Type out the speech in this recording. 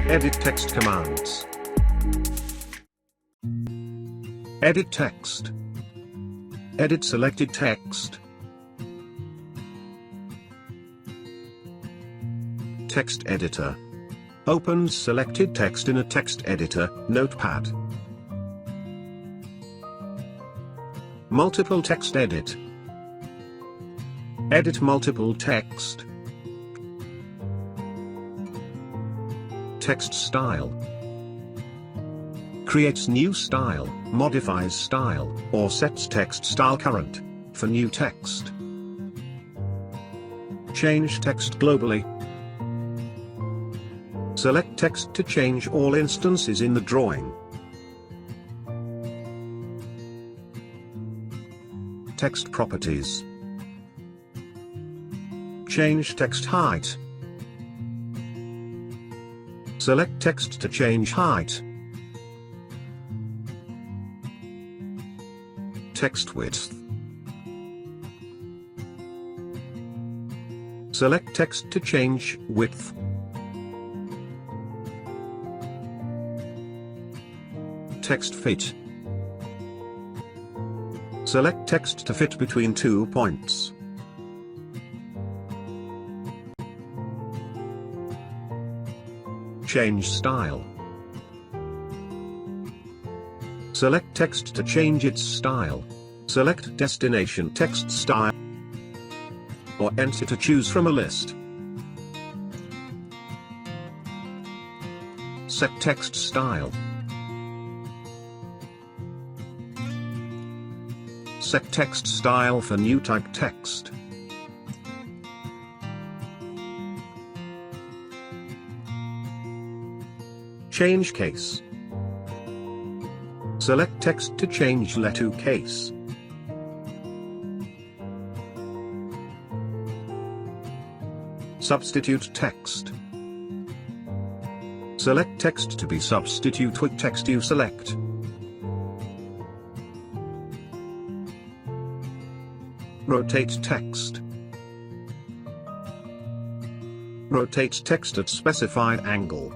Edit text commands. Edit text. Edit selected text. Text editor. Opens selected text in a text editor, Notepad. Multiple text edit. Edit multiple text. Text style. Creates new style, modifies style, or sets text style current, for new text. Change text globally. Select text to change all instances in the drawing. Text properties. Change text height. Select text to change height. Text width. Select text to change width. Text fit. Select text to fit between 2 points. Change style. Select text to change its style. Select destination text style, or enter to choose from a list. Set text style. Set text style for new type text. Change case. Select text to change letter case. Substitute text. Select text to be substitute with text you select. Rotate text. Rotate text at specified angle.